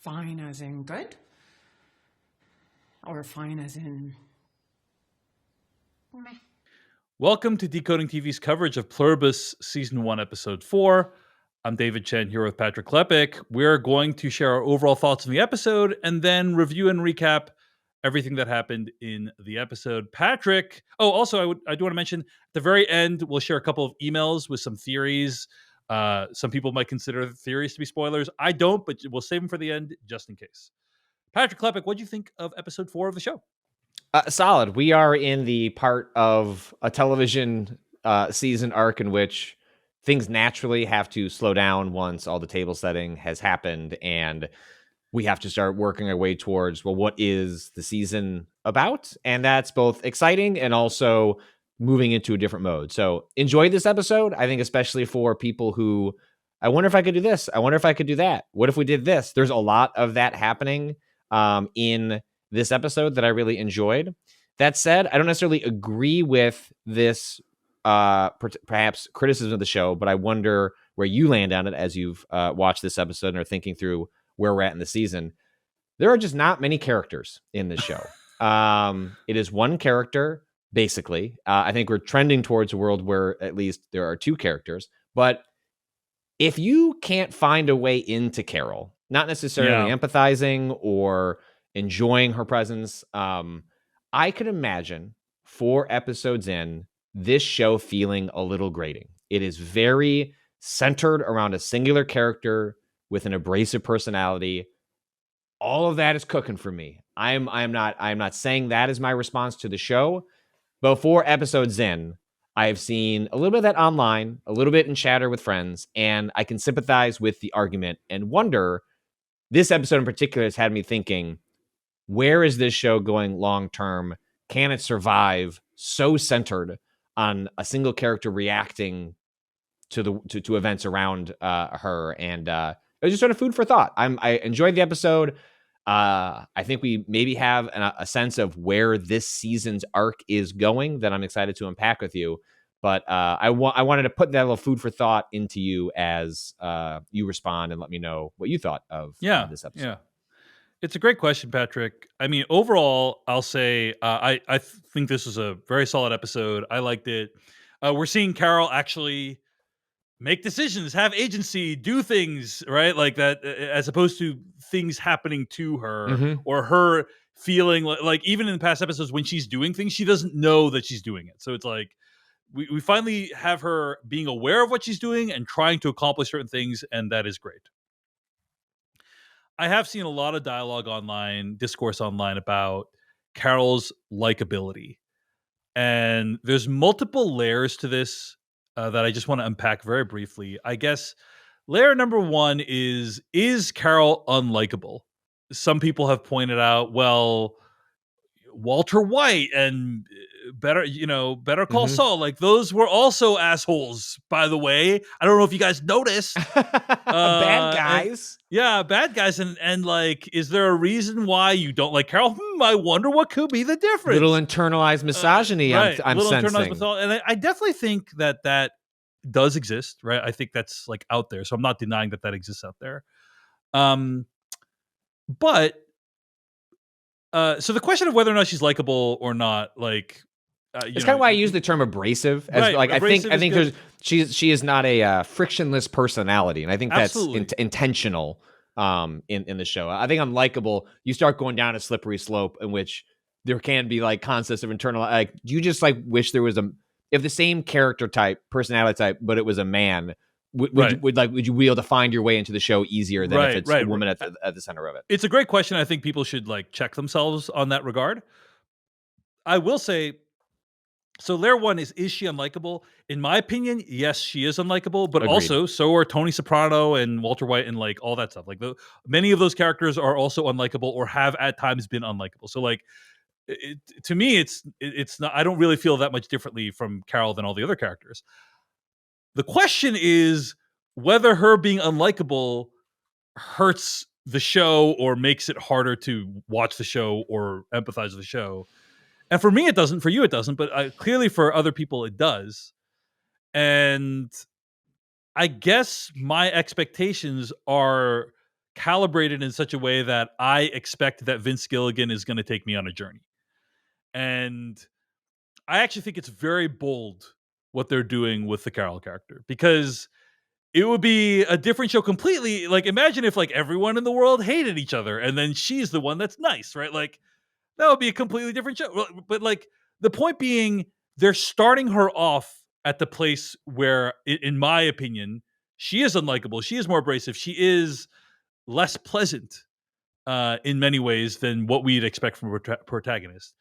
Fine as in good? Or fine as in meh? Welcome to Decoding TV's coverage of Pluribus Season 1, Episode 4. I'm David Chen here with Patrick Klepek. We're going to share our overall thoughts on the episode and then review and recap everything that happened in the episode. Patrick, also I do want to mention at the very end, we'll share a couple of emails with some theories. Some people might consider the theories to be spoilers. I don't, but we'll save them for the end just in case. Patrick Klepek, what do you think of Episode 4 of the show? Solid. We are in the part of a television season arc in which things naturally have to slow down once all the table setting has happened, and we have to start working our way towards, well, what is the season about? And that's both exciting and also moving into a different mode. So enjoy this episode. I think especially for people who, I wonder if I could do this. I wonder if I could do that. What if we did this? There's a lot of that happening in this episode that I really enjoyed. That said, I don't necessarily agree with this perhaps criticism of the show, but I wonder where you land on it as you've watched this episode and are thinking through where we're at in the season. There are just not many characters in this show. It is one character, basically. I think we're trending towards a world where at least there are two characters. But if you can't find a way into Carol, not necessarily empathizing or enjoying her presence, I could imagine 4 episodes in, this show feeling a little grating. It is very centered around a singular character with an abrasive personality. All of that is cooking for me. I'm not saying that is my response to the show, but 4 episodes in, I have seen a little bit of that online, a little bit in chatter with friends, and I can sympathize with the argument and wonder, this episode in particular has had me thinking, where is this show going long term? Can it survive so centered on a single character reacting to events around her? And it was just sort of food for thought. I enjoyed the episode. I think we maybe have a sense of where this season's arc is going that I'm excited to unpack with you. But I wanted to put that little food for thought into you as you respond and let me know what you thought of this episode. Yeah. It's a great question, Patrick. I mean, overall, I'll say I think this was a very solid episode. I liked it. We're seeing Carol actually make decisions, have agency, do things, right? Like that, as opposed to things happening to her or her feeling like even in past episodes when she's doing things, she doesn't know that she's doing it. So it's like we finally have her being aware of what she's doing and trying to accomplish certain things, and that is great. I have seen a lot of dialogue online, discourse online about Carol's likability. And there's multiple layers to this that I just want to unpack very briefly. I guess layer number 1 is Carol unlikable? Some people have pointed out, well, Walter White and Better Call Saul, like those were also assholes, by the way. I don't know if you guys noticed. Bad guys. Bad guys. And like, is there a reason why you don't like Carol? I wonder what could be the difference. Little internalized misogyny, right. I'm sensing. And I definitely think that does exist, right? I think that's like out there. So I'm not denying that exists out there. But so the question of whether or not she's likable or not, like, it's kind of why I use the term abrasive. As right, like abrasive I think she is not a frictionless personality, and I think that's intentional in the show. I think unlikable. You start going down a slippery slope in which there can be like concepts of internal. Like, do you just like wish there was if the same character type, personality type, but it was a man? Would you be able to find your way into the show easier than if it's a woman at the center of it? It's a great question. I think people should like check themselves on that regard. I will say, so layer 1 is she unlikable? In my opinion, yes, she is unlikable, but Agreed. Also so are Tony Soprano and Walter White and like all that stuff. Like many of those characters are also unlikable or have at times been unlikable. So like to me, it's not. I don't really feel that much differently from Carol than all the other characters. The question is whether her being unlikable hurts the show or makes it harder to watch the show or empathize with the show. And for me, it doesn't. For you, it doesn't. But clearly for other people, it does. And I guess my expectations are calibrated in such a way that I expect that Vince Gilligan is going to take me on a journey. And I actually think it's very bold what they're doing with the Carol character, because it would be a different show completely. Like, imagine if like everyone in the world hated each other and then she's the one that's nice, right? Like, that would be a completely different show. But like, the point being, they're starting her off at the place where, in my opinion, she is unlikable. She is more abrasive. She is less pleasant in many ways than what we'd expect from a protagonist.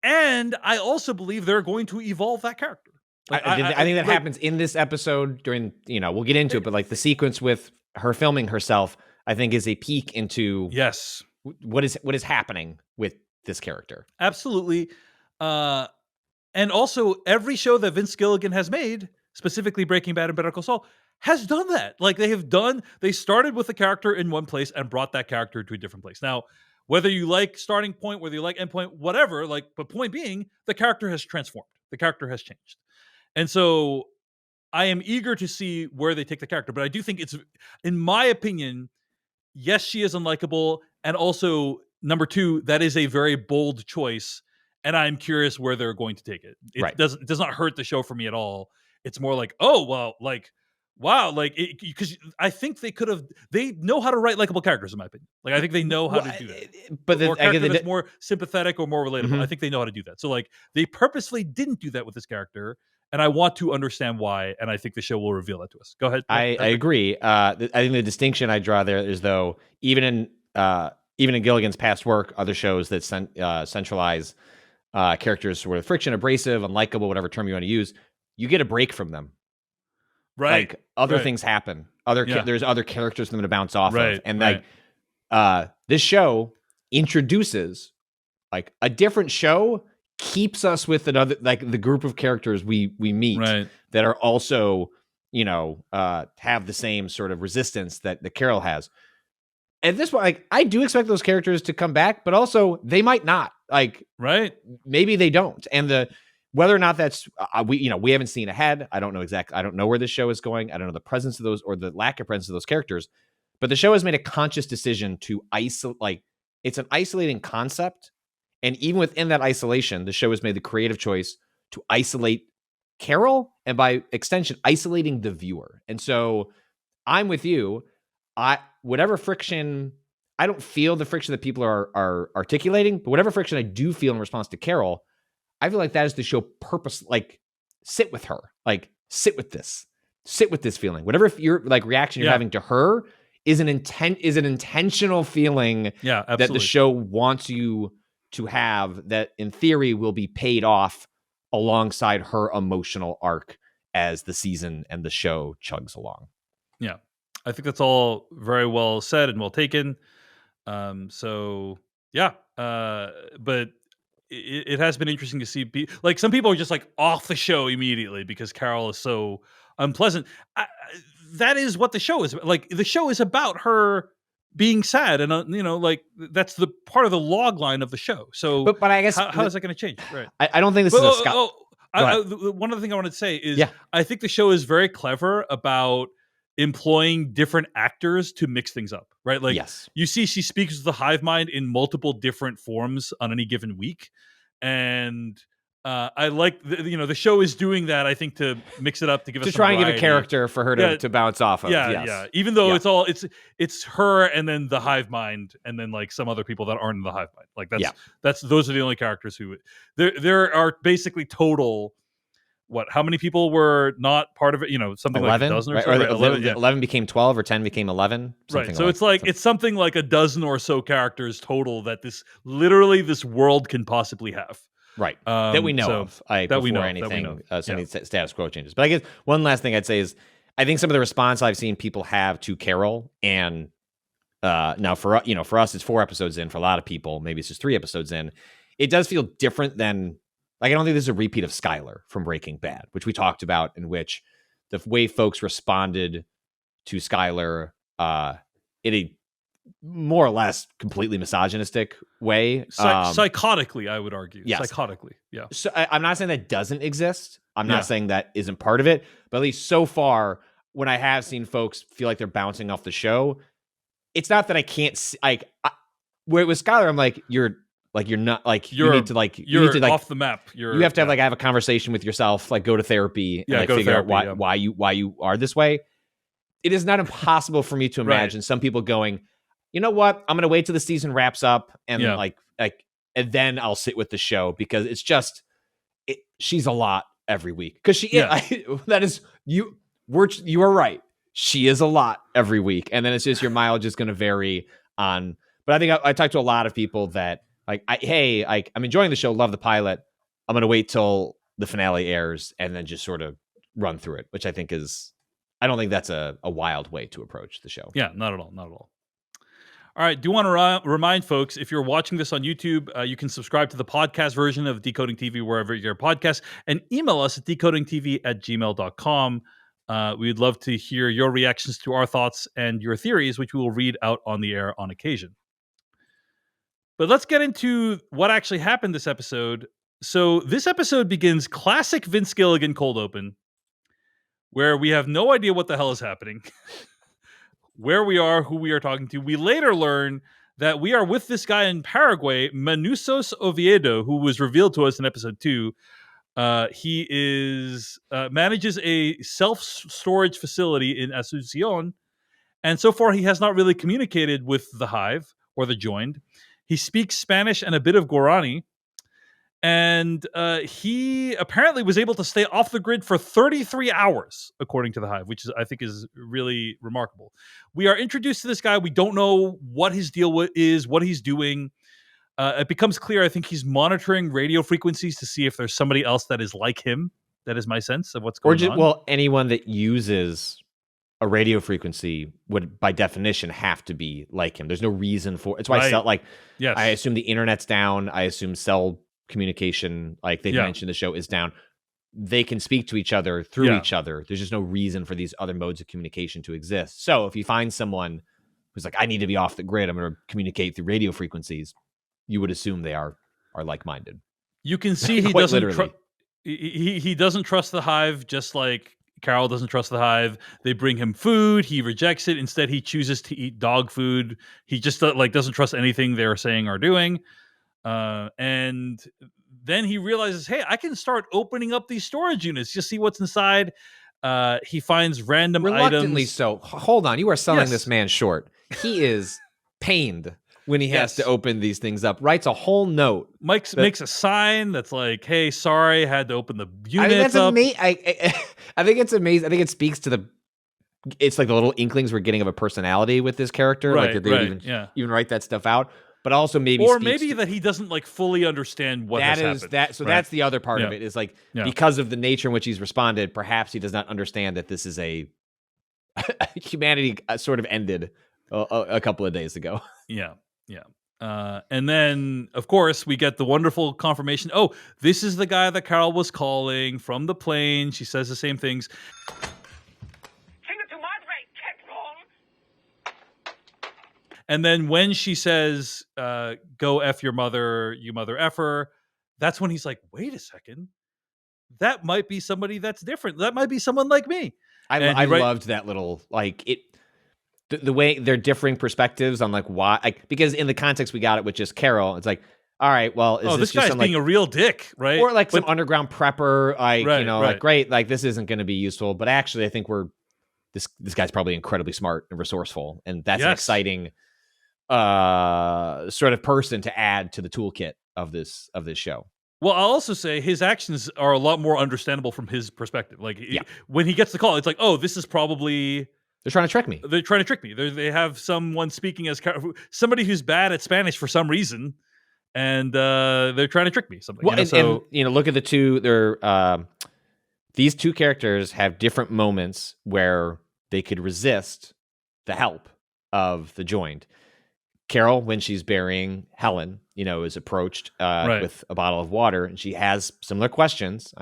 And I also believe they're going to evolve that character. Like, I think that happens in this episode during, we'll get into it, but like the sequence with her filming herself, I think is a peek into yes, what is happening with this character. Absolutely. And also every show that Vince Gilligan has made, specifically Breaking Bad and Better Call Saul, has done that. Like, they started with a character in one place and brought that character to a different place. Now, whether you like starting point, whether you like end point, whatever, like, but point being, the character has transformed. The character has changed. And so I am eager to see where they take the character. But I do think it's, in my opinion, yes, she is unlikable. And also, number two, that is a very bold choice. And I'm curious where they're going to take it. It does not hurt the show for me at all. It's more like, oh, well, like, wow, like, because I think they know how to write likable characters, in my opinion. Like, I think they know how to do that. But or character that's more sympathetic or more relatable. Mm-hmm. I think they know how to do that. So, like, they purposely didn't do that with this character, and I want to understand why, and I think the show will reveal that to us. Go ahead. I agree. I think the distinction I draw there is, though, even in Gilligan's past work, other shows that centralize characters who are friction, abrasive, unlikable, whatever term you want to use, you get a break from them. Right. Like, other things happen. There's other characters for them to bounce off of. And like, this show introduces like a different show, keeps us with another, like, the group of characters we meet that are also, have the same sort of resistance that the Carol has. At this point, like, I do expect those characters to come back, but also they might not. Like, maybe they don't. And whether or not that's we haven't seen ahead. I don't know exactly. I don't know where this show is going. I don't know the presence of those or the lack of presence of those characters. But the show has made a conscious decision to isolate. Like, it's an isolating concept, and even within that isolation, the show has made the creative choice to isolate Carol, and by extension, isolating the viewer. And so, I'm with you. Whatever friction, I don't feel the friction that people are articulating, but whatever friction I do feel in response to Carol, I feel like that is the show purpose. Like, sit with her, like, sit with this feeling. Whatever your like reaction you're having to her is an intentional feeling that the show wants you to have, that in theory will be paid off alongside her emotional arc as the season and the show chugs along. Yeah. I think that's all very well said and well taken. But it has been interesting to see, like, some people are just like off the show immediately because Carol is so unpleasant. That is what the show is. Like, the show is about her being sad, and like, that's the part of the log line of the show. So, but I guess how is that going to change? Right. I don't think this is a one other thing I wanted to say is, I think the show is very clever about employing different actors to mix things up, right? Like, you see, she speaks with the hive mind in multiple different forms on any given week, and I like the show is doing that. I think to mix it up, to give us to try and variety. Give a character for her to bounce off of. Even though it's her and then the hive mind and then like some other people that aren't in the hive mind. Like, those are the only characters who there are basically total. What? How many people were not part of it? Something 11, like a dozen or right? so. Or 11 became 12, or 10 became 11. Right. So it's something like a dozen or so characters total that this world can possibly have. Right. That we know of. Any status quo changes. But I guess one last thing I'd say is, I think some of the response I've seen people have to Carol, and now for us it's 4 episodes in. For a lot of people, maybe it's just 3 episodes in. It does feel different than. Like, I don't think this is a repeat of Skyler from Breaking Bad, which we talked about, in which the way folks responded to Skyler in a more or less completely misogynistic way. Psychotically, I would argue. Yes. Psychotically, yeah. So I'm not saying that doesn't exist. I'm not saying that isn't part of it. But at least so far, when I have seen folks feel like they're bouncing off the show, it's not that I can't see, where with Skylar, I'm like, you're not like, you need to like, you're you need to like off the map. you have to have like have a conversation with yourself, like go to therapy and like go to figure therapy, out why you are this way. It is not impossible for me to imagine Right. some people going, you know what, I'm gonna wait till the season wraps up and like and then I'll sit with the show, because it's just she's a lot every week, because she that is you are right, she is a lot every week, and then it's just your mileage is going to vary on. But I think I talked to a lot of people that like, I'm enjoying the show, love the pilot, I'm going to wait till the finale airs and then just sort of run through it, which I think is, I don't think that's a wild way to approach the show. Yeah, not at all. Not at all. All right. Do want to remind folks, if you're watching this on YouTube, you can subscribe to the podcast version of Decoding TV wherever you get your podcast, and email us at decodingtv@gmail.com. We'd love to hear your reactions to our thoughts and your theories, which we will read out on the air on occasion. But let's get into what actually happened this episode. So this episode begins classic Vince Gilligan cold open, where we have no idea what the hell is happening. Where we are, who we are talking to. We later learn that we are with this guy in Paraguay, Manusos Oviedo, who was revealed to us in episode 2. He is manages a self-storage facility in Asunción, and so far he has not really communicated with the Hive or the Joined. He speaks Spanish and a bit of Guarani, and he apparently was able to stay off the grid for 33 hours, according to the Hive, which I think is really remarkable. We are introduced to this guy. We don't know what his deal is, what he's doing. It becomes clear, I think he's monitoring radio frequencies to see if there's somebody else that is like him. That is my sense of what's going on. Well, anyone that uses a radio frequency would, by definition, have to be like him. There's no reason for it's why I assume the internet's down. I assume cell communication, like they mentioned, the show is down. They can speak to each other through each other. There's just no reason for these other modes of communication to exist. So if you find someone who's like, I need to be off the grid, I'm going to communicate through radio frequencies, you would assume they are like-minded. You can see he doesn't he doesn't trust the Hive, just like Carol doesn't trust the Hive. They bring him food, he rejects it. Instead, he chooses to eat dog food. He just doesn't trust anything they're saying or doing. And then he realizes, hey, I can start opening up these storage units, just see what's inside. He finds random Reluctantly items. so. Hold on, you are selling this man short. He is pained when he has to open these things up. Writes a whole note. Mike makes a sign that's like, hey, sorry, I had to open the units up. I think it's amazing. I think it speaks to it's like the little inklings we're getting of a personality with this character. Right, like they would even write that stuff out. But also maybe that he doesn't like fully understand what has happened. So that's the other part of it, is like because of the nature in which he's responded, perhaps he does not understand that this is a humanity sort of ended a couple of days ago. Yeah. And then, of course, we get the wonderful confirmation. Oh, this is the guy that Carol was calling from the plane. She says the same things. And then when she says, go F your mother, you mother effer, that's when he's like, wait a second. That might be somebody that's different. That might be someone like me. I loved that little, like, the way they're differing perspectives on like why, because in the context we got it with just Carol, it's like, all right, well, is this guy's being a real dick, right? Or like some underground prepper, like great, like this isn't going to be useful, but actually I think this guy's probably incredibly smart and resourceful, and that's an exciting sort of person to add to the toolkit of this show. Well, I'll also say his actions are a lot more understandable from his perspective. Like when he gets the call, it's like, oh, this is probably they're trying to trick me. They're trying to trick me. They have someone speaking as somebody who's bad at Spanish for some reason, and they're trying to trick me. Something. Well, and look at the two. They're these two characters have different moments where they could resist the help of the Joined. Carol, when she's burying Helen, is approached with a bottle of water, and she has similar questions.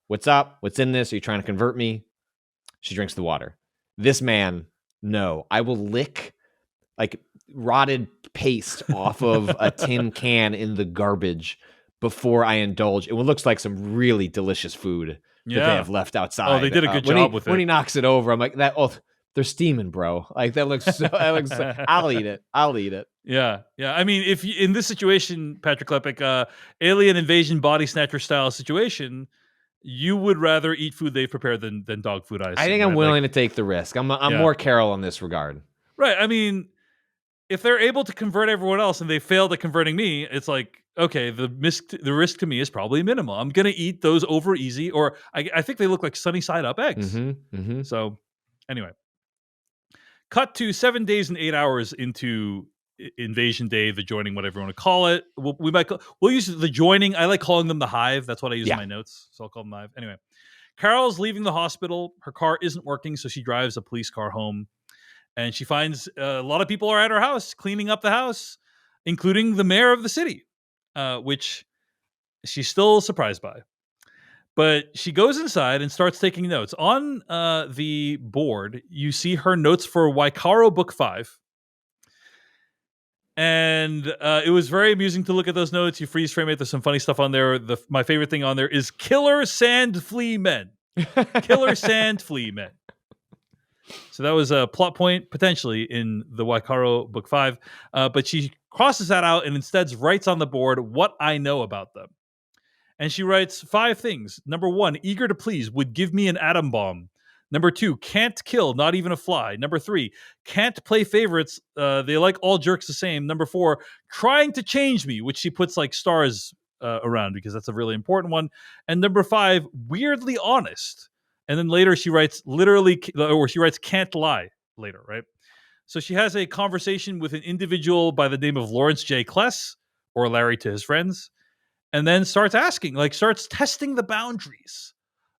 What's up? What's in this? Are you trying to convert me? She drinks the water. This man, no. I will lick like rotted paste off of a tin can in the garbage before I indulge in what looks like some really delicious food that they have left outside. Oh, they did a good job with it. When he knocks it over, I'm like, there's they're steaming, bro. Like that looks I'll eat it. Yeah. I mean, if you, in this situation, Patrick Klepek, alien invasion body snatcher style situation, you would rather eat food they've prepared than dog food. I think I'm willing to take the risk. I'm more Carol in this regard. Right. I mean, if they're able to convert everyone else and they failed at converting me, it's like, okay, the risk to me is probably minimal. I'm gonna eat those over easy, or I think they look like sunny side up eggs. So anyway, cut to 7 days and 8 hours into Invasion Day, the joining, whatever you want to call it. We'll use the joining. I like calling them the Hive. That's what I use in my notes, so I'll call them the Hive. Anyway, Carol's leaving the hospital. Her car isn't working, so she drives a police car home. And she finds a lot of people are at her house cleaning up the house, including the mayor of the city, which she's still surprised by. But she goes inside and starts taking notes. On the board, you see her notes for Waikaro Book 5. And it was very amusing to look at those notes. You freeze frame it. There's some funny stuff on there. My favorite thing on there is Killer Sand Flea Men. Killer Sand Flea Men. So that was a plot point potentially in the Waikaro Book 5. But she crosses that out and instead writes on the board what I know about them. And she writes 5 things. Number 1, eager to please, would give me an atom bomb. Number 2, can't kill, not even a fly. Number 3, can't play favorites. They like all jerks the same. Number 4, trying to change me, which she puts like stars around because that's a really important one. And number 5, weirdly honest. And then later she writes she writes can't lie later, right? So she has a conversation with an individual by the name of Lawrence J. Kless, or Larry to his friends, and then starts testing the boundaries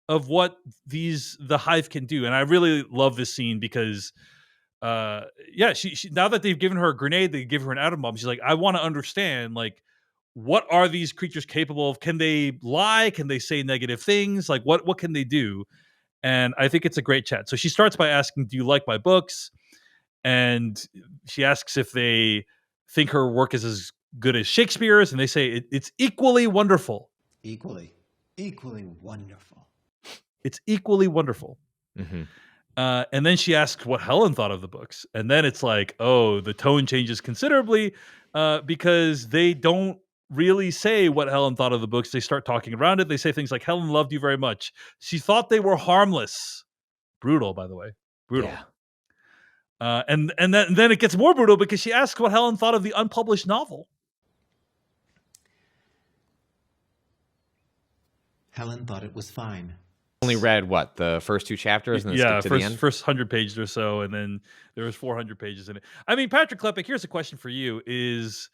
of what the Hive can do. And I really love this scene because, she now that they've given her a grenade, they give her an atom bomb. She's like, I want to understand, like, what are these creatures capable of? Can they lie? Can they say negative things? Like, what can they do? And I think it's a great chat. So she starts by asking, do you like my books? And she asks if they think her work is as good as Shakespeare's. And they say it's equally wonderful. Equally wonderful. It's equally wonderful. Mm-hmm. And then she asks what Helen thought of the books. And then it's like, oh, the tone changes considerably because they don't really say what Helen thought of the books. They start talking around it. They say things like, Helen loved you very much. She thought they were harmless. Brutal, by the way. Brutal. Yeah. And then it gets more brutal because she asks what Helen thought of the unpublished novel. Helen thought it was fine. Only read what, the first 2 chapters and then skipped to the end? First 100 pages or so, and then there was 400 pages in it. I mean, Patrick Klepek, here's a question for you: is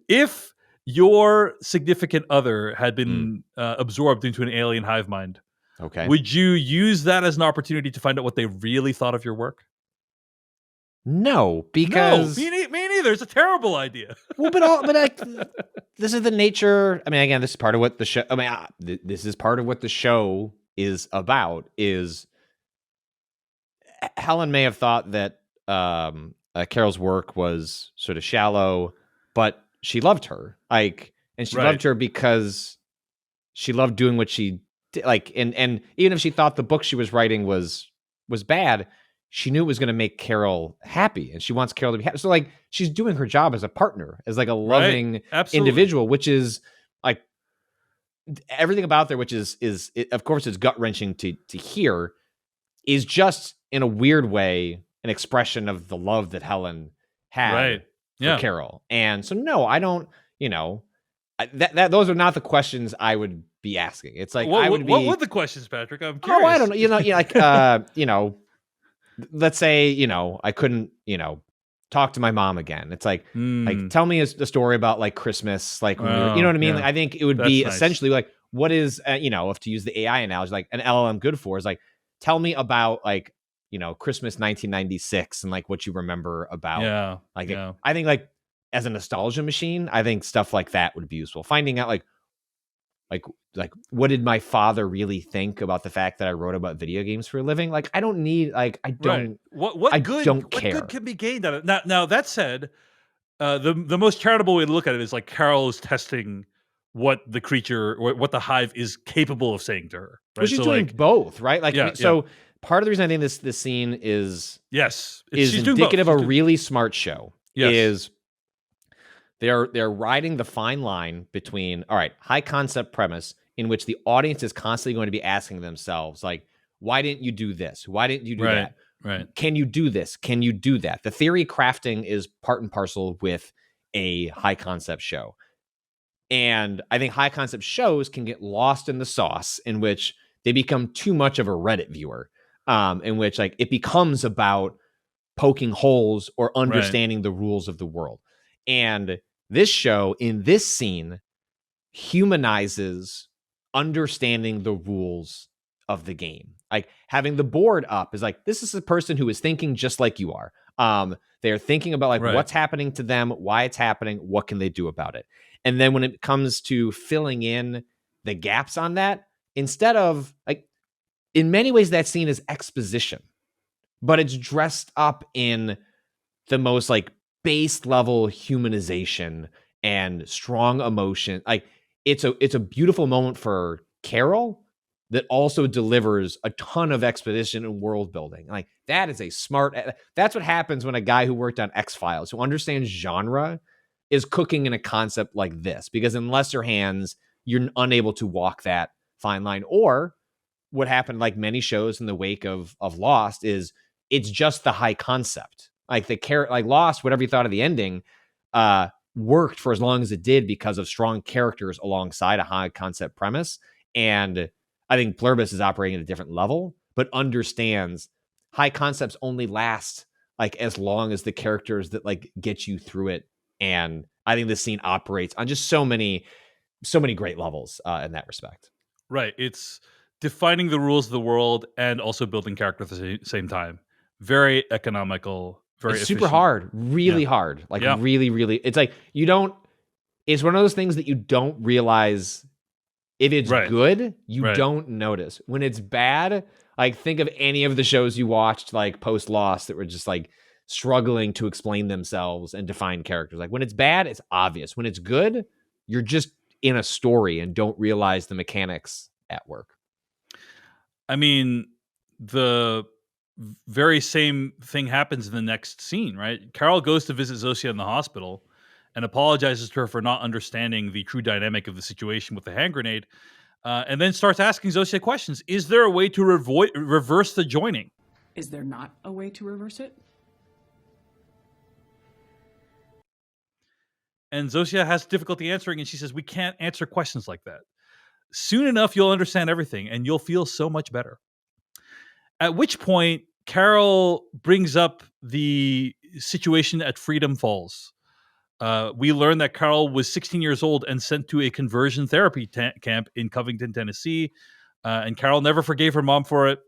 if your significant other had been absorbed into an alien hive mind, okay, would you use that as an opportunity to find out what they really thought of your work? No, because me neither. It's a terrible idea. Well, this is the nature. I mean, again, this is part of what the show. I mean, this is part of what the show is about. Is Helen may have thought that Carol's work was sort of shallow, but she loved her, and she loved her because she loved doing what she did. And even if she thought the book she was writing was bad, she knew it was going to make Carol happy, and she wants Carol to be happy. So, she's doing her job as a partner, as a loving individual, which is everything about there, which is of course, it's gut wrenching to hear, is just in a weird way an expression of the love that Helen had for Carol. And so, no, I don't. That those are not the questions I would be asking. It's like what were the questions, Patrick? I'm curious. Oh, I don't know. Let's say, I couldn't, talk to my mom again. It's like tell me a story about Christmas, when we were, you know what I mean? I think it would be essentially what is, if to use the AI analogy, an LLM good for is tell me about Christmas 1996 and what you remember about. I think as a nostalgia machine, I think stuff like that would be useful. Finding out what did my father really think about the fact that I wrote about video games for a living? I don't need I don't what good can be gained out of it. Now that said, the most charitable way to look at it is Carol is testing what the creature or what the hive is capable of saying to her. Right? Well, she's doing both, right? part of the reason I think this scene is Yes. is She's doing both. indicative of She's a really smart show. Yes. Is they're riding the fine line between, all right, high concept premise in which the audience is constantly going to be asking themselves, like, why didn't you do this? Why didn't you do Right. that? Right. Can you do this? Can you do that? The theory crafting is part and parcel with a high concept show. And I think high concept shows can get lost in the sauce in which they become too much of a Reddit viewer, in which like it becomes about poking holes or understanding the rules of the world. And this show in this scene humanizes understanding the rules of the game. Like having the board up is like, this is a person who is thinking just like you are. They're thinking about like what's happening to them, why it's happening, what can they do about it. And then when it comes to filling in the gaps on that, instead of like, in many ways that scene is exposition, but it's dressed up in the most like base level humanization and strong emotion. Like it's a beautiful moment for Carol that also delivers a ton of exposition and world building. Like that is a smart, that's what happens when a guy who worked on X-Files, who understands genre, is cooking in a concept like this, because in lesser hands, you're unable to walk that fine line. Or what happened, like many shows in the wake of Lost, is it's just the high concept. Like the character, like Lost, whatever you thought of the ending, worked for as long as it did because of strong characters alongside a high concept premise. And I think Pluribus is operating at a different level, but understands high concepts only last like as long as the characters that like get you through it. And I think this scene operates on just so many great levels in that respect. Right. It's defining the rules of the world and also building character at the same time. Very economical, very it's efficient. super hard, really hard. Like really, really, it's like it's one of those things that you don't realize if it's good, you don't notice. When it's bad, like think of any of the shows you watched like post Lost that were just like struggling to explain themselves and define characters. Like when it's bad, it's obvious. When it's good, you're just in a story and don't realize the mechanics at work. I mean, the very same thing happens in the next scene, right? Carol goes to visit Zosia in the hospital and apologizes to her for not understanding the true dynamic of the situation with the hand grenade, and then starts asking Zosia questions. Is there a way to reverse the joining? Is there not a way to reverse it? And Zosia has difficulty answering, and she says, we can't answer questions like that. Soon enough, you'll understand everything, and you'll feel so much better. At which point, Carol brings up the situation at Freedom Falls. We learn that Carol was 16 years old and sent to a conversion therapy camp in Covington, Tennessee. And Carol never forgave her mom for it.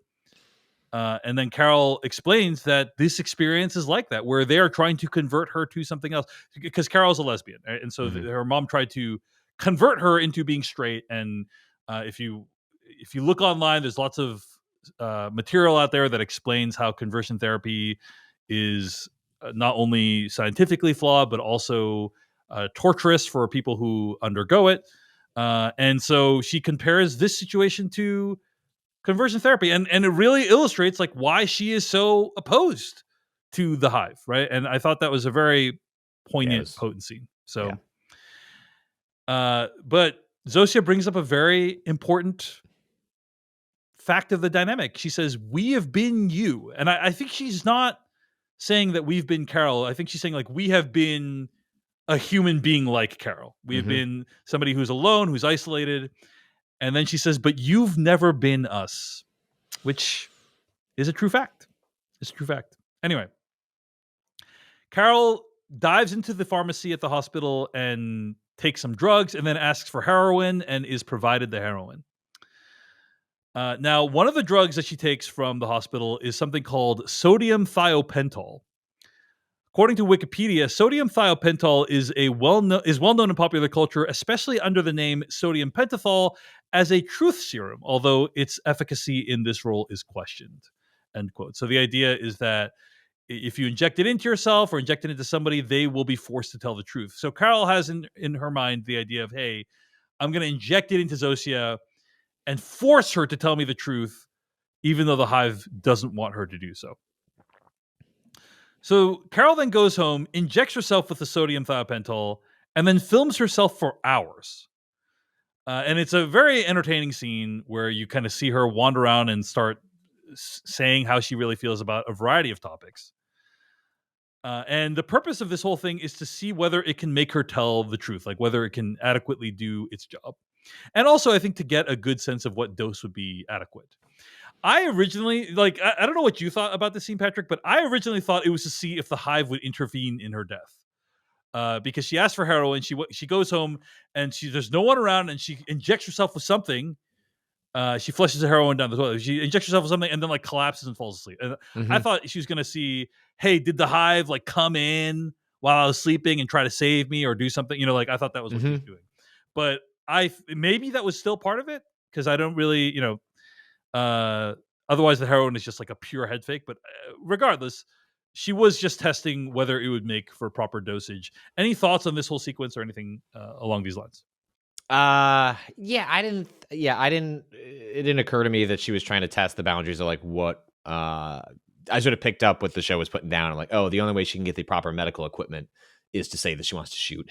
And then Carol explains that this experience is like that, where they are trying to convert her to something else, because Carol's a lesbian. Right? And so her mom tried to convert her into being straight. And if you look online, there's lots of material out there that explains how conversion therapy is not only scientifically flawed, but also torturous for people who undergo it. And so she compares this situation to conversion therapy, and it really illustrates like why she is so opposed to the hive, right? And I thought that was a very poignant, potent scene. So, but Zosia brings up a very important fact of the dynamic. She says, we have been you. And I think she's not saying that we've been Carol. I think she's saying like we have been a human being like Carol. We have been somebody who's alone, who's isolated. And then she says, but you've never been us, which is a true fact. It's a true fact. Anyway, Carol dives into the pharmacy at the hospital and takes some drugs and then asks for heroin and is provided the heroin. Now, one of the drugs that she takes from the hospital is something called sodium thiopental. According to Wikipedia, sodium thiopental is well known in popular culture, especially under the name sodium pentothal, as a truth serum, although its efficacy in this role is questioned. End quote. So the idea is that if you inject it into yourself or inject it into somebody, they will be forced to tell the truth. So Carol has in her mind the idea of, hey, I'm going to inject it into Zosia and force her to tell me the truth, even though the Hive doesn't want her to do so. So Carol then goes home, injects herself with the sodium thiopental, and then films herself for hours. And it's a very entertaining scene where you kind of see her wander around and start saying how she really feels about a variety of topics. And the purpose of this whole thing is to see whether it can make her tell the truth, like whether it can adequately do its job. And also, I think to get a good sense of what dose would be adequate. I originally, I don't know what you thought about this scene, Patrick, but I originally thought it was to see if the Hive would intervene in her death. Because she asked for heroin, she goes home and there's no one around, and she injects herself with something. She flushes the heroin down the toilet. She injects herself with something and then like collapses and falls asleep. And I thought she was going to see, hey, did the Hive like come in while I was sleeping and try to save me or do something? Like I thought that was what she was doing. But maybe that was still part of it because I don't really, otherwise the heroin is just like a pure head fake. But regardless, she was just testing whether it would make for proper dosage. Any thoughts on this whole sequence or anything along these lines? It didn't occur to me that she was trying to test the boundaries of like what I sort of picked up what the show was putting down. I'm like, oh, the only way she can get the proper medical equipment is to say that she wants to shoot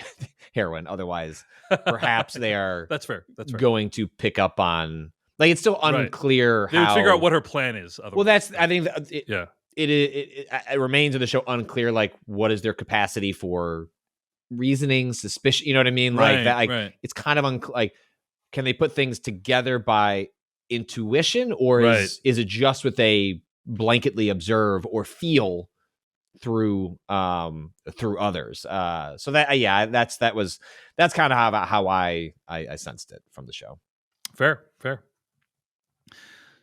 heroin. Otherwise, perhaps they are that's fair going to pick up on, like, it's still unclear They how would figure out what her plan is. Well, that's, I think it remains in the show unclear, like, what is their capacity for reasoning, suspicion, you know what I mean? Like that, like it's kind of like, can they put things together by intuition, or is it just what they blanketly observe or feel through others? So that that's kind of how I sensed it from the show. Fair.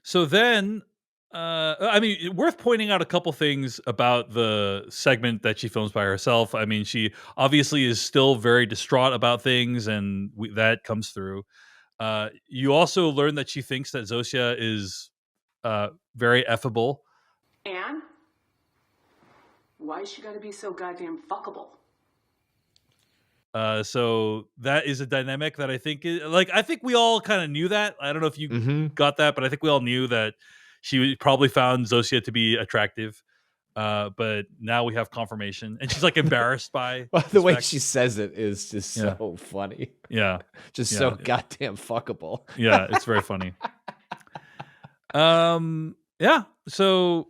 So then, I mean, worth pointing out a couple things about the segment that she films by herself. I mean, she obviously is still very distraught about things, and that comes through. You also learn that she thinks that Zosia is very effable. Anne? Why is she got to be so goddamn fuckable? So that is a dynamic that I think I think we all kind of knew that. I don't know if you got that, but I think we all knew that she probably found Zosia to be attractive. But now we have confirmation, and she's like embarrassed by the way she says it is just so funny. Yeah, just so goddamn fuckable. Yeah, it's very funny. Yeah. So,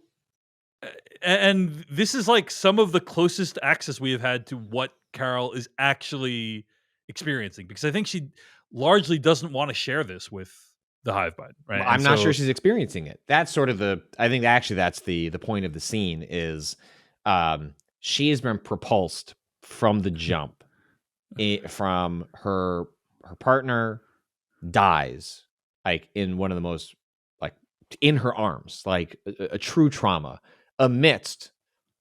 and this is like some of the closest access we have had to what Carol is actually experiencing, because I think she largely doesn't want to share this with the Hive Mind, right? Well, I'm not sure she's experiencing it. That's sort of I think actually that's the point of the scene is she has been propulsed from the jump from her partner dies, like in one of the most, like, in her arms, like a true trauma, amidst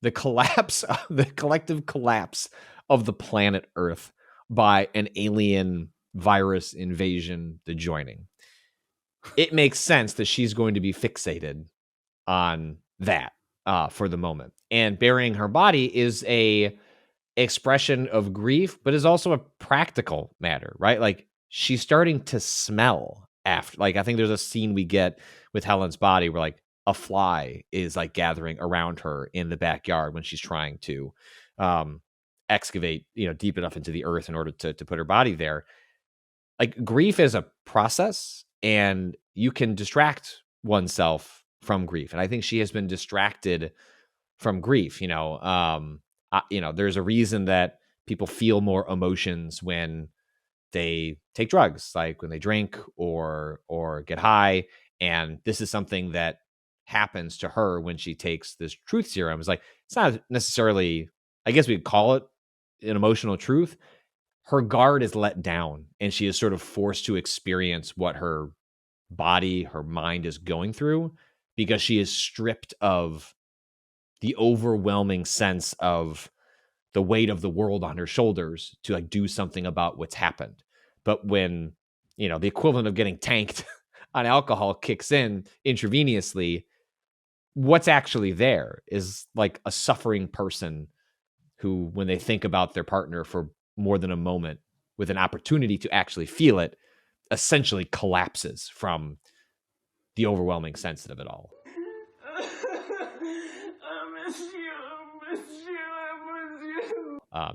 the collective collapse of the planet Earth by an alien virus invasion, the joining. It makes sense that she's going to be fixated on that for the moment. And burying her body is a expression of grief, but is also a practical matter, right? Like, she's starting to smell after, like, I think there's a scene we get with Helen's body where like a fly is like gathering around her in the backyard when she's trying to excavate, deep enough into the earth in order to put her body there. Like, grief is a process, and you can distract oneself from grief. And I think she has been distracted from grief. There's a reason that people feel more emotions when they take drugs, like when they drink or get high. And this is something that happens to her when she takes this truth serum. It's like, it's not necessarily, I guess we'd call it an emotional truth. Her guard is let down, and she is sort of forced to experience what her body, her mind is going through, because she is stripped of the overwhelming sense of the weight of the world on her shoulders to like do something about what's happened. But when, the equivalent of getting tanked on alcohol kicks in intravenously, what's actually there is like a suffering person who, when they think about their partner for more than a moment with an opportunity to actually feel it, essentially collapses from the overwhelming sense of it all.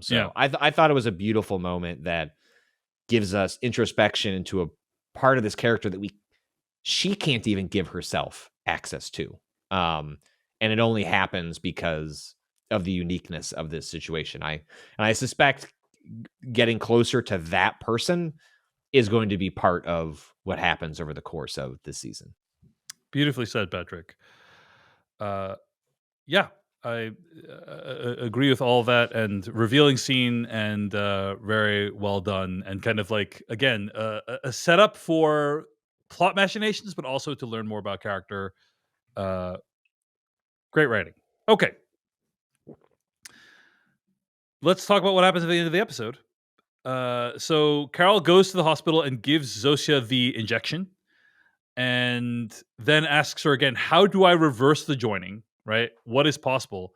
So I thought it was a beautiful moment that gives us introspection into a part of this character that she can't even give herself access to. And it only happens because of the uniqueness of this situation. I suspect getting closer to that person is going to be part of what happens over the course of this season. Beautifully said, Patrick. Yeah, I agree with all that, and revealing scene, and very well done, and kind of like, again, a setup for plot machinations, but also to learn more about character. Great writing. Okay, let's talk about what happens at the end of the episode. So Carol goes to the hospital and gives Zosia the injection, and then asks her again, how do I reverse the joining, right? What is possible?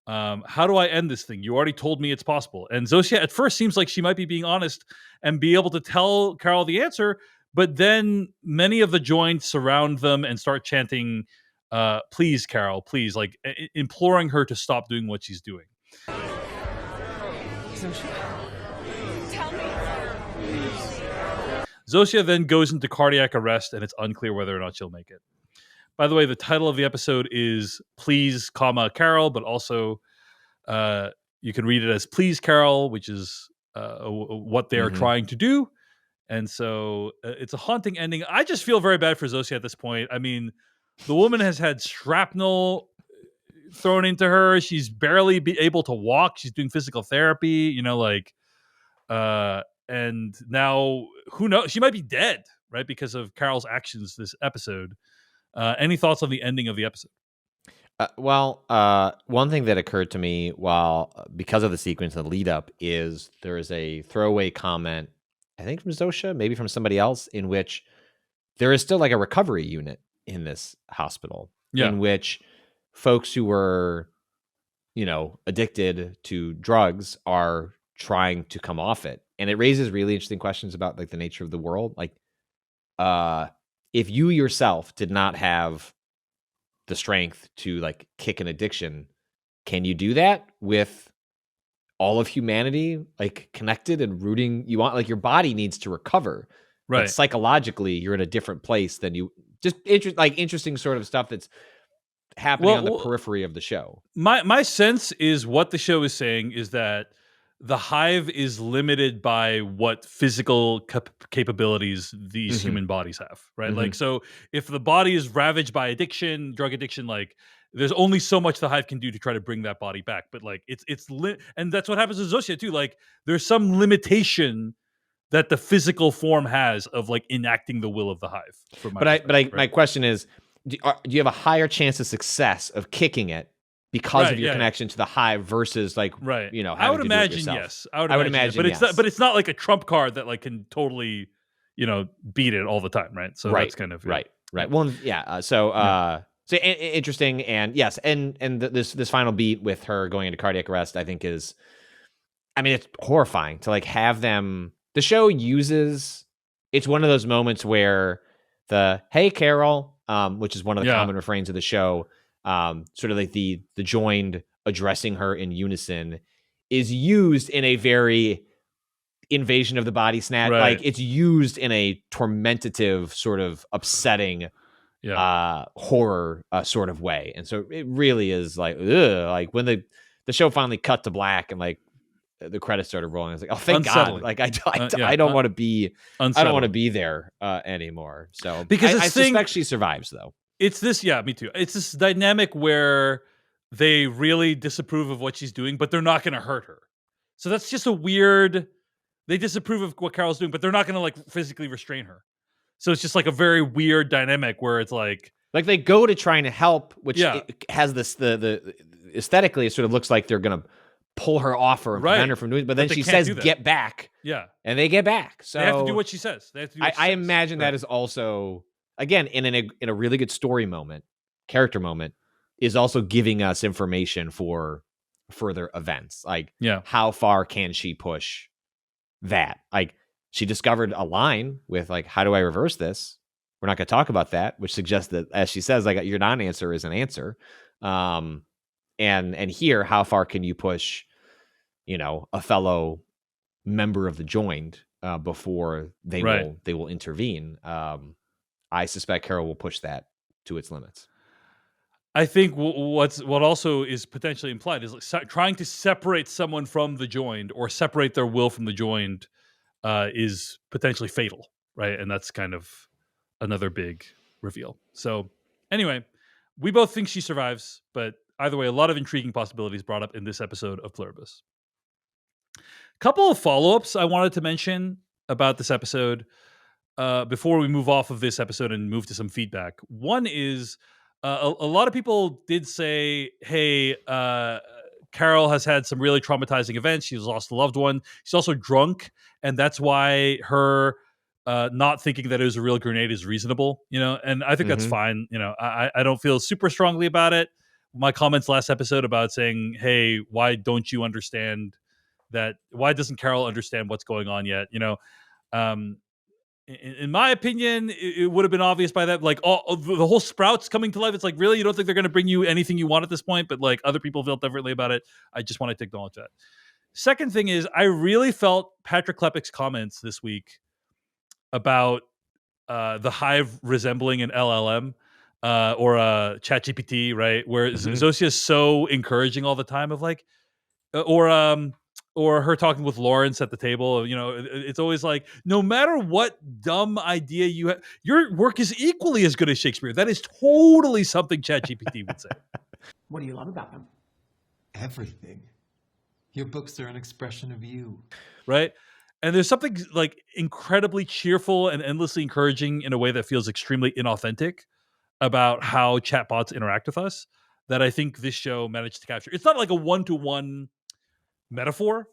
How do I end this thing? You already told me it's possible. And Zosia at first seems like she might be being honest and be able to tell Carol the answer, but then many of the joined surround them and start chanting, please, Carol, please, like imploring her to stop doing what she's doing. Tell me. Zosia then goes into cardiac arrest, and it's unclear whether or not she'll make it. By the way, the title of the episode is Please, Carol, but also you can read it as Please, Carol, which is what they are trying to do. And so it's a haunting ending. I just feel very bad for Zosia at this point. I mean, the woman has had shrapnel thrown into her. She's barely able to walk. She's doing physical therapy, and now who knows? She might be dead, right? Because of Carol's actions this episode. Any thoughts on the ending of the episode? One thing that occurred to me because of the sequence and the lead up is there is a throwaway comment, I think from Zosia, maybe from somebody else, in which there is still like a recovery unit in this hospital in which folks who were, addicted to drugs are trying to come off it. And it raises really interesting questions about like the nature of the world. Like, if you yourself did not have the strength to like kick an addiction, can you do that with all of humanity like connected and rooting? You want, like, your body needs to recover, right? But psychologically, you're in a different place than you. Just interesting sort of stuff that's happening on the periphery of the show. My sense is what the show is saying is that the hive is limited by what physical capabilities these human bodies have, right? Like, so if the body is ravaged by addiction, drug addiction, like there's only so much the hive can do to try to bring that body back. But like and that's what happens to Zosia too. Like there's some limitation that the physical form has of like enacting the will of the hive. My question is, do you have a higher chance of success of kicking it because of your connection to the hive versus like, I would imagine yes. I would imagine, but it's not like a trump card that like can totally, beat it all the time, right? So that's kind of right. Well, yeah. So interesting, and yes, and this final beat with her going into cardiac arrest, I think it's horrifying to like have them. The show uses, it's one of those moments where the "Hey Carol," which is one of the common refrains of the show. Sort of like the joined addressing her in unison is used in a very Invasion of the Body Snatch. Right. Like it's used in a tormentative sort of upsetting horror sort of way. And so it really is like, like when the show finally cut to black and like the credits started rolling, I was like, oh, thank God. Like I don't want to be, I don't want to be there anymore. So because I suspect she survives though. It's this, me too. It's this dynamic where they really disapprove of what she's doing, but they're not going to hurt her. So that's just a weird. They disapprove of what Carol's doing, but they're not going to like physically restrain her. So it's just like a very weird dynamic where it's like they go to trying to help, which it has this the aesthetically it sort of looks like they're going to pull her off or prevent her from doing it, but then she says, "Get back," and they get back. So they have to do what she says. They have to do I imagine that is also. Again, in a really good story moment, character moment, is also giving us information for further events. Like, how far can she push that? Like, she discovered a line with like, how do I reverse this? we're not going to talk about that, which suggests that, as she says, like, your non-answer is an answer. And here, how far can you push, a fellow member of the joined before they will intervene? I suspect Carol will push that to its limits. I think what also is potentially implied is like trying to separate someone from the joined or separate their will from the joined is potentially fatal, right? And that's kind of another big reveal. So anyway, we both think she survives, but either way, a lot of intriguing possibilities brought up in this episode of Pluribus. Couple of follow-ups I wanted to mention about this episode before we move off of this episode and move to some feedback. One is a lot of people did say, hey, Carol has had some really traumatizing events. She's lost a loved one. She's also drunk, and that's why her not thinking that it was a real grenade is reasonable, and I think that's fine. I don't feel super strongly about it. My comments last episode about saying, hey, why don't you understand that? Why doesn't Carol understand what's going on yet? In my opinion, it would have been obvious by that. Like, the whole Sprouts coming to life. It's like, really, you don't think they're going to bring you anything you want at this point? But like, other people felt differently about it. I just wanted to acknowledge that. Second thing is, I really felt Patrick Klepek's comments this week about the Hive resembling an LLM or a ChatGPT, right? Where Zosia is so encouraging all the time of like, or her talking with Lawrence at the table. It's always like, no matter what dumb idea you have, your work is equally as good as Shakespeare. That is totally something ChatGPT would say. What do you love about them? Everything. Your books are an expression of you. Right? And there's something like incredibly cheerful and endlessly encouraging in a way that feels extremely inauthentic about how chatbots interact with us that I think this show managed to capture. It's not like a one-to-one metaphor,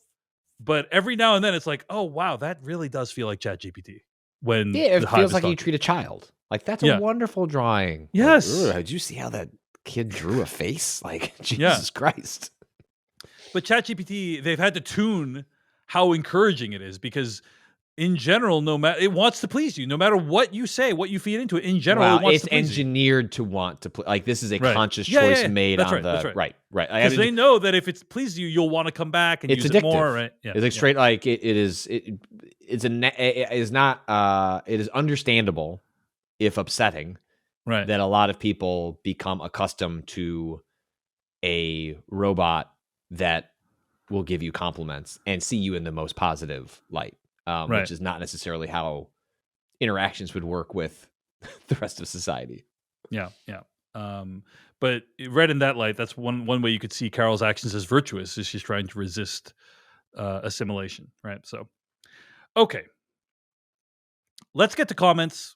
but every now and then it's like, oh wow, that really does feel like ChatGPT. When it feels like you treat a child. Like, that's a wonderful drawing. Yes. Like, did you see how that kid drew a face? Like, Jesus Christ. But ChatGPT, they've had to tune how encouraging it is because in general, it wants to please you. No matter what you say, what you feed into it, in general, it wants to please engineered to want to play. Like, this is a conscious choice made on the right. Because they know that if it's pleased you, you'll want to come back and use it more. Right? Yeah, it's like straight. Like it is understandable, if upsetting, right, that a lot of people become accustomed to a robot that will give you compliments and see you in the most positive light. Which is not necessarily how interactions would work with the rest of society. Yeah. But read in that light, that's one way you could see Carol's actions as virtuous, is she's trying to resist assimilation, right? So, okay. Let's get to comments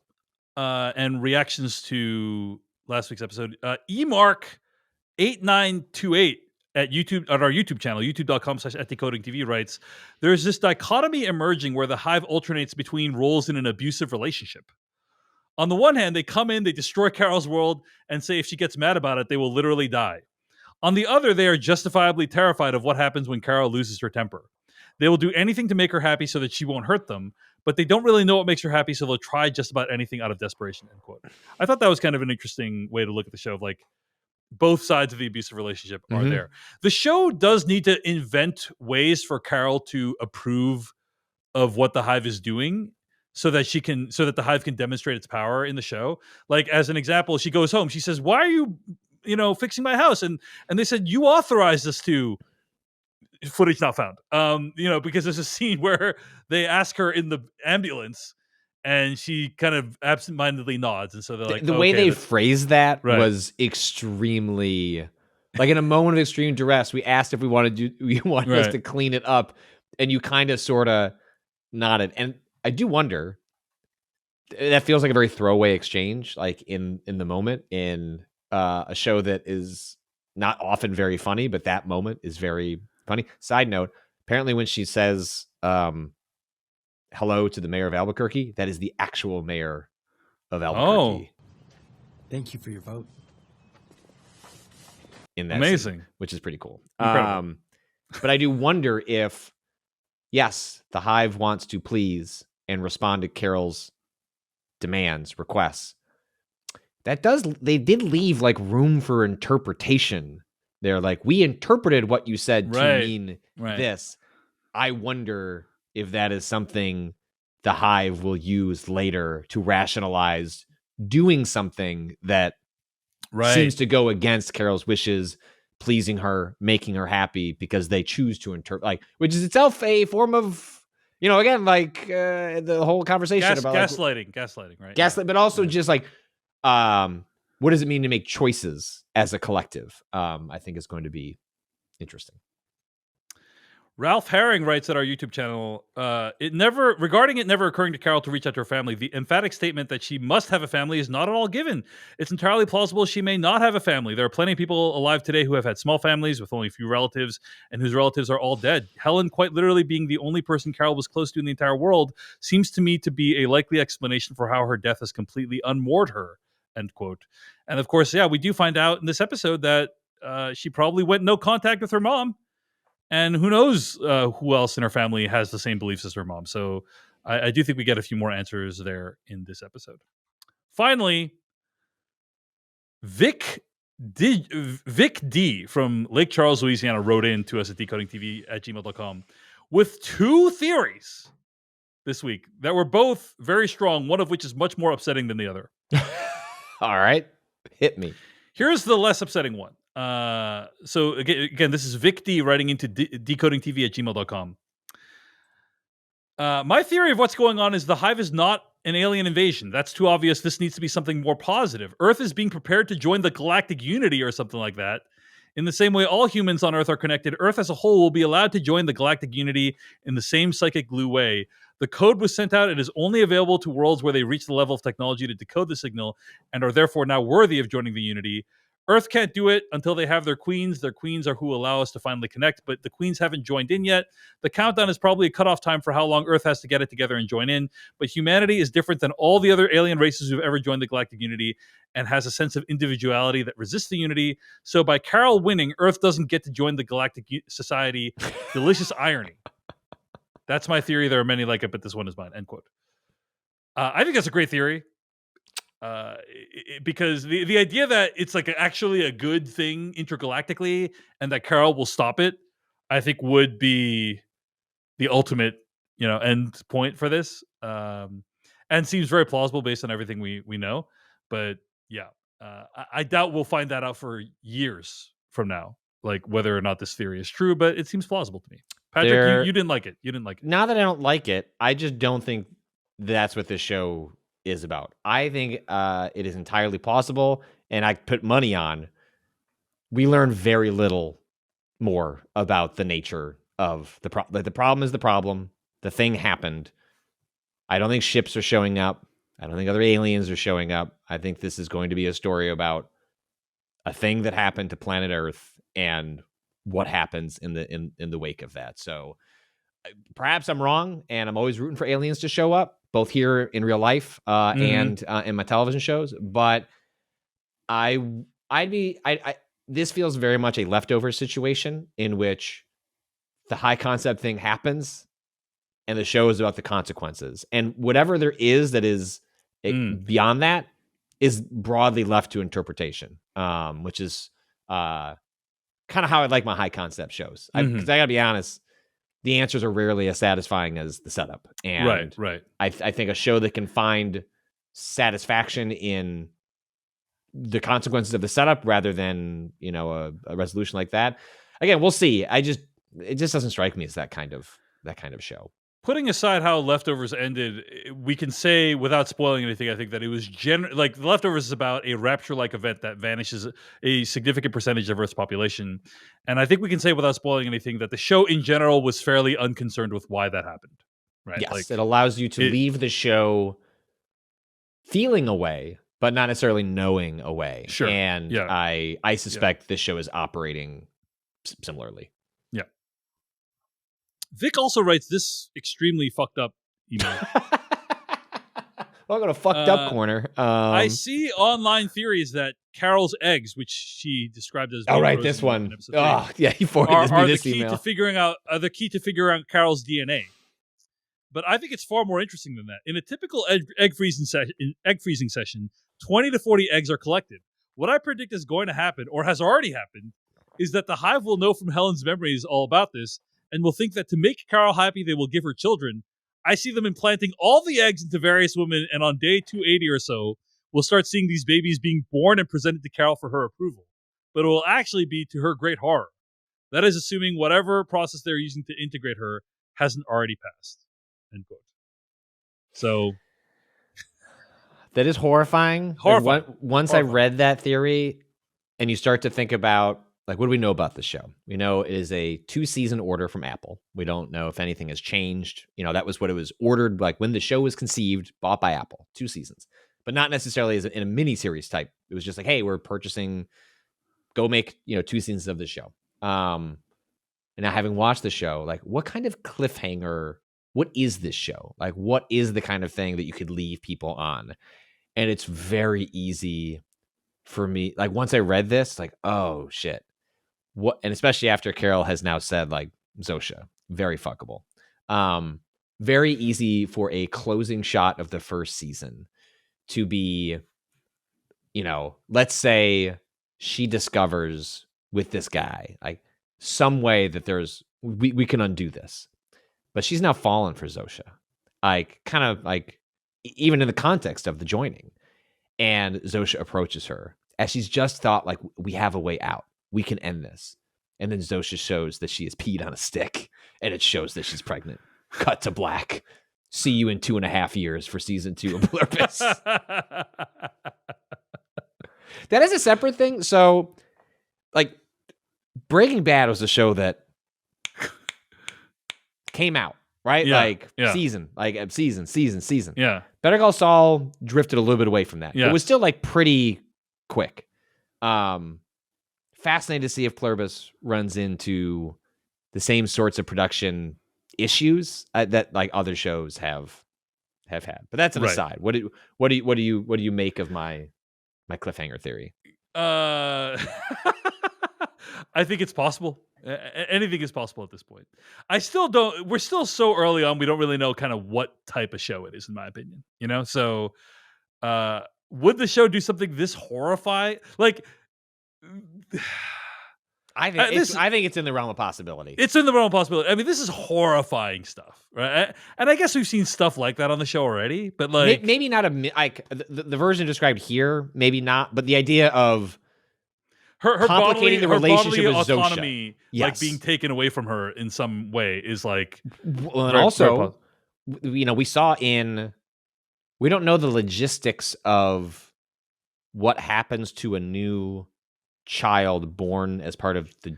and reactions to last week's episode. emark8928 at our YouTube channel, youtube.com/etdecodingtv writes, there's this dichotomy emerging where the Hive alternates between roles in an abusive relationship. On the one hand, they come in, they destroy Carol's world, and say if she gets mad about it, they will literally die. On the other, they are justifiably terrified of what happens when Carol loses her temper. They will do anything to make her happy so that she won't hurt them, but they don't really know what makes her happy, so they'll try just about anything out of desperation, end quote. I thought that was kind of an interesting way to look at the show, of like, both sides of the abusive relationship are there. The show does need to invent ways for Carol to approve of what the Hive is doing so that the Hive can demonstrate its power in the show. Like, as an example, she goes home, she says, why are you, fixing my house? And they said, you authorized us to. Footage not found. Because there's a scene where they ask her in the ambulance and she kind of absentmindedly nods. And so they're like, the way they phrased that was extremely, like, in a moment of extreme duress, we asked if we wanted us to clean it up. And you kind of sort of nodded. And I do wonder, that feels like a very throwaway exchange, like in the moment, in a show that is not often very funny, but that moment is very funny. Side note, apparently when she says hello to the mayor of Albuquerque, that is the actual mayor of Albuquerque. Thank you for your vote. In that amazing scene, which is pretty cool. Incredible. But I do wonder if, yes, the Hive wants to please and respond to Carol's demands, requests. They did leave like room for interpretation. They're like, we interpreted what you said to Right, mean right. this. I wonder if that is something the Hive will use later to rationalize doing something that seems to go against Carol's wishes, pleasing her, making her happy because they choose to interpret, like, which is itself a form of, again, like the whole conversation about gaslighting, right? Gaslight, but also just like, what does it mean to make choices as a collective? I think is going to be interesting. Ralph Herring writes at our YouTube channel, regarding it never occurring to Carol to reach out to her family, the emphatic statement that she must have a family is not at all given. It's entirely plausible she may not have a family. There are plenty of people alive today who have had small families with only a few relatives and whose relatives are all dead. Helen, quite literally being the only person Carol was close to in the entire world, seems to me to be a likely explanation for how her death has completely unmoored her, end quote. And of course, we do find out in this episode that she probably went no contact with her mom. And who knows who else in her family has the same beliefs as her mom. So I do think we get a few more answers there in this episode. Finally, Vic D from Lake Charles, Louisiana, wrote in to us at decodingtv@gmail.com with 2 theories this week that were both very strong, one of which is much more upsetting than the other. All right. Hit me. Here's the less upsetting one. So again, this is Vic D writing into decodingtv@gmail.com. My theory of what's going on is the Hive is not an alien invasion. That's too obvious. This needs to be something more positive. Earth is being prepared to join the galactic unity or something like that. In the same way all humans on Earth are connected, Earth as a whole will be allowed to join the galactic unity in the same psychic glue way. The code was sent out. It is only available to worlds where they reach the level of technology to decode the signal and are therefore now worthy of joining the unity. Earth can't do it until they have their queens. Their queens are who allow us to finally connect, but the queens haven't joined in yet. The countdown is probably a cutoff time for how long Earth has to get it together and join in, but humanity is different than all the other alien races who've ever joined the galactic unity and has a sense of individuality that resists the unity. So by Carol winning, Earth doesn't get to join the galactic society. Delicious irony. That's my theory. There are many like it, but this one is mine, end quote. I think that's a great theory. Because the idea that it's like actually a good thing intergalactically and that Carol will stop it, I think would be the ultimate, end point for this. And seems very plausible based on everything we know. But I doubt we'll find that out for years from now, like whether or not this theory is true, but it seems plausible to me. Patrick, you didn't like it. You didn't like it. Not that I don't like it, I just don't think that's what this show is about. I think it is entirely plausible, and I put money on we learn very little more about the nature of the problem. The problem is the problem. The thing happened. I don't think ships are showing up. I don't think other aliens are showing up. I think this is going to be a story about a thing that happened to planet Earth and what happens in the wake of that. So perhaps I'm wrong, and I'm always rooting for aliens to show up, both here in real life and in my television shows. But this feels very much a leftover situation in which the high concept thing happens, and the show is about the consequences, and whatever there is that is beyond that is broadly left to interpretation, which is kind of how I like my high concept shows. Because I gotta be honest, the answers are rarely as satisfying as the setup. And right. I think a show that can find satisfaction in the consequences of the setup rather than, a resolution like that. Again, we'll see. It just doesn't strike me as that kind of show. Putting aside how Leftovers ended, we can say without spoiling anything, I think that it was like The Leftovers is about a rapture-like event that vanishes a significant percentage of Earth's population. And I think we can say without spoiling anything that the show in general was fairly unconcerned with why that happened. Right? Yes, it allows you to leave the show feeling a way, but not necessarily knowing a way. Sure. And I suspect this show is operating similarly. Yeah. Vic also writes this extremely fucked up email. Welcome to Fucked Up Corner. I see online theories that Carol's eggs, which she described as this one. Oh, yeah, he forwarded me this email. Are the key to figuring out Carol's DNA. but I think it's far more interesting than that. In a typical egg freezing session, 20 to 40 eggs are collected. What I predict is going to happen, or has already happened, is that the hive will know from Helen's memories all about this, and will think that to make Carol happy, they will give her children. I see them implanting all the eggs into various women, and on day 280 or so, we'll start seeing these babies being born and presented to Carol for her approval. But it will actually be to her great horror. That is assuming whatever process they're using to integrate her hasn't already passed. End quote. So that is horrifying. Horrifying. Once I read that theory, and you start to think about, like, what do we know about the show? We know it is a 2-season order from Apple. We don't know if anything has changed. That was what it was ordered, like when the show was conceived, bought by Apple, 2 seasons, but not necessarily as in a mini-series type. It was just like, hey, we're purchasing, go make 2 seasons of the show. And now, having watched the show, like, what kind of cliffhanger? What is this show? Like, what is the kind of thing that you could leave people on? And it's very easy for me. Like, once I read this, like, oh shit. What? And especially after Carol has now said, like, Zosha, very fuckable. Very easy for a closing shot of the first season to be, let's say she discovers with this guy, like, some way that we can undo this. But she's now fallen for Zosha. Like, kind of like, even in the context of the joining. And Zosha approaches her as she's just thought, like, we have a way out. We can end this. And then Zosha shows that she has peed on a stick, and it shows that she's pregnant. Cut to black. See you in 2.5 years for season 2 of Pluribus. That is a separate thing. So, like, Breaking Bad was a show that came out, right? Season. Yeah. Better Call Saul drifted a little bit away from that. Yeah. It was still, like, pretty quick. Fascinated to see if Pluribus runs into the same sorts of production issues that, like, other shows have had. But that's an aside. What do you make of my cliffhanger theory? I think it's possible. Anything is possible at this point. I still don't. We're still so early on. We don't really know kind of what type of show it is, in my opinion. So would the show do something this horrifying? Like, I think it's in the realm of possibility. It's in the realm of possibility. I mean, this is horrifying stuff, right? And I guess we've seen stuff like that on the show already, but like maybe not the version described here. Maybe not, but the idea of her complicating the relationship with autonomy, Zosha, yes, like being taken away from her in some way, is like. Well, and also, we saw we don't know the logistics of what happens to a new child born as part of the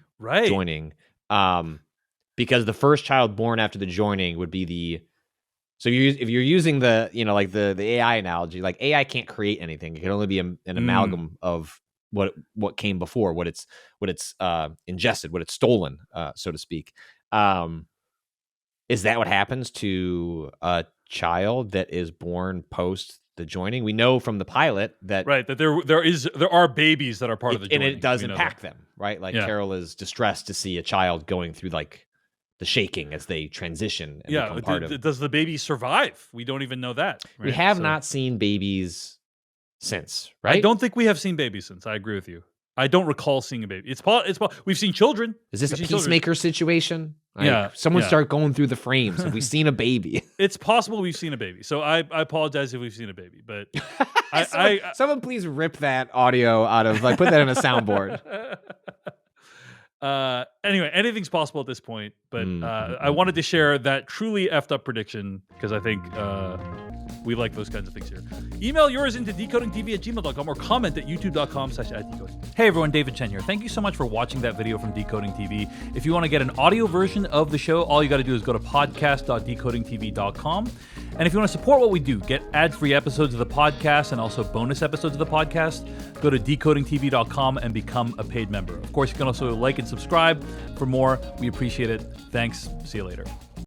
joining, because the first child born after the joining would be if you're using the the AI analogy, like, AI can't create anything. It can only be an amalgam of what came before, what it's ingested, what it's stolen, so to speak. Is that what happens to a child that is born post the joining? We know from the pilot that that there are babies that are part of the joining, and it does impact them, right? Like, Carol is distressed to see a child going through, like, the shaking as they transition and become part of. Does the baby survive? We don't even know that. Right? We have not seen babies since, right? I don't think we have seen babies since. I agree with you. I don't recall seeing a baby. We've seen children. Is this a Peacemaker situation? Like, someone start going through the frames. Have we seen a baby? It's possible we've seen a baby. So I apologize if we've seen a baby, but someone please rip that audio out of, like, put that in a soundboard. Anyway, anything's possible at this point, but I wanted to share that truly effed up prediction because I think we like those kinds of things here. Email yours into decodingtv@gmail.com or comment at youtube.com/@decoding. Hey everyone, David Chen here. Thank you so much for watching that video from Decoding TV. If you want to get an audio version of the show, all you got to do is go to podcast.decodingtv.com. And if you want to support what we do, get ad-free episodes of the podcast and also bonus episodes of the podcast, go to decodingtv.com and become a paid member. Of course, you can also like and subscribe for more. We appreciate it. Thanks. See you later.